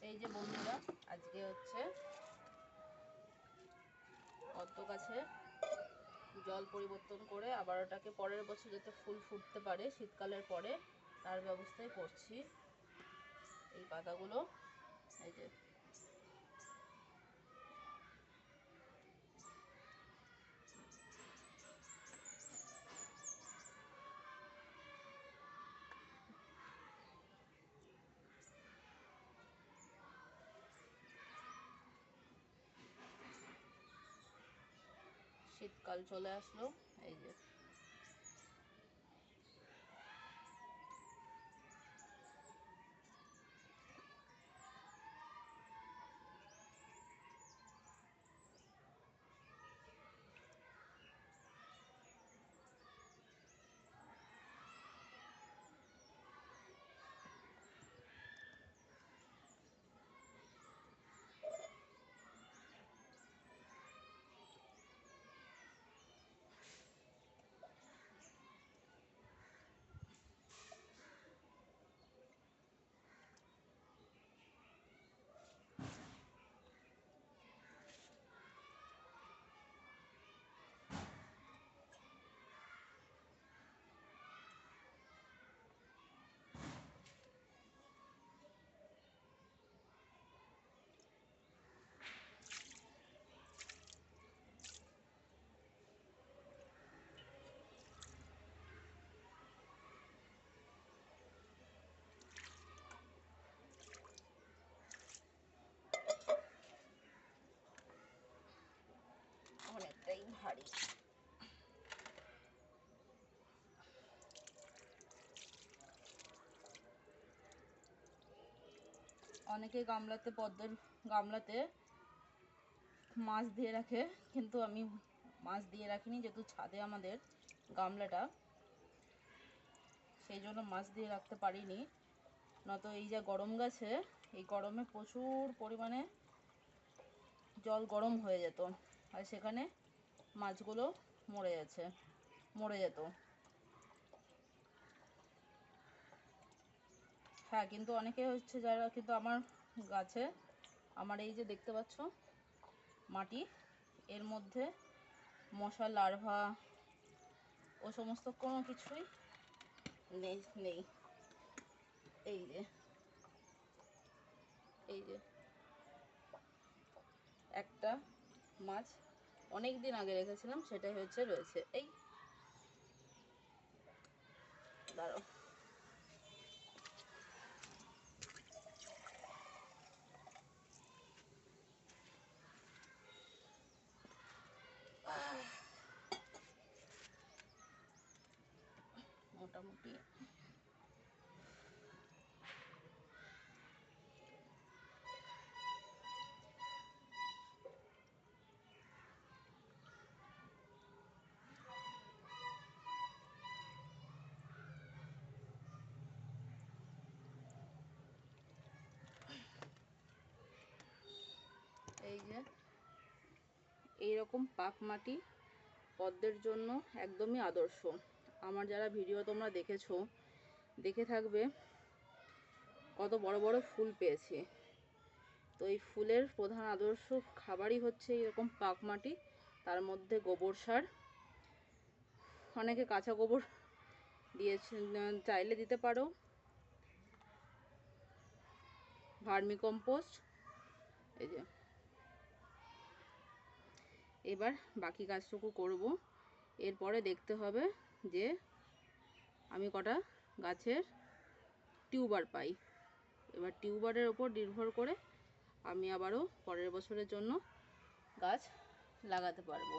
এই যে বন্ধুরা, আজকে হচ্ছে পদ্ম গাছে জল পরিবর্তন করে আবার ওটাকে পরের বছর যাতে ফুল ফুটতে পারে শীতকালের পরে, তার ব্যবস্থাই করছি। এই পাতাগুলো এই যে শীতকাল চলে আসলো, এই যে অনেকটাই ভারী। অনেকে গামলাতে, পদ্মের গামলাতে মাছ দিয়ে রাখে, কিন্তু আমি মাছ দিয়ে রাখিনি, যেহেতু ছাদে আমাদের গামলাটা, সেই জন্য মাছ দিয়ে রাখতে পারিনি। নয়তো এই যে গরম গেছে, এই গরমে প্রচুর পরিমাণে জল গরম হয়ে যেত, আর সেখানে মাছগুলো মরে যেত। হ্যাঁ, কিন্তু অনেকে হচ্ছে যারা কিন্তু আমার গাছে, আমার এই যে দেখতে পাচ্ছ মাটি, এর মধ্যে মশার লার্ভা ও সমস্ত কোনো কিছুই নেই। এই যে এই যে একটা মাছ অনেক দিন আগে রেখেছিলাম, সেটাই রয়েছে। এই দাঁড়াও, মোটামুটি এই যে এইরকম পাক মাটি পদ্মের জন্য একদমই আদর্শ। আমার যারা ভিডিও তোমরা দেখে থাকবে, কত বড় বড় ফুল পেয়েছি। তো এই ফুলের প্রধান আদর্শ খাবারই হচ্ছে এরকম পাক মাটি, তার মধ্যে গোবর সার। অনেকে কাঁচা গোবর দিয়েছে, চাইলে দিতে পারো, ভার্মি কম্পোস্ট। এই যে এবার বাকি কাজটুকু করব, এরপরে দেখতে হবে যে আমি কটা গাছের টিউবার পাই। এবার টিউবারের ওপর নির্ভর করে আমি আবারও পরের বছরের জন্য গাছ লাগাতে পারবো।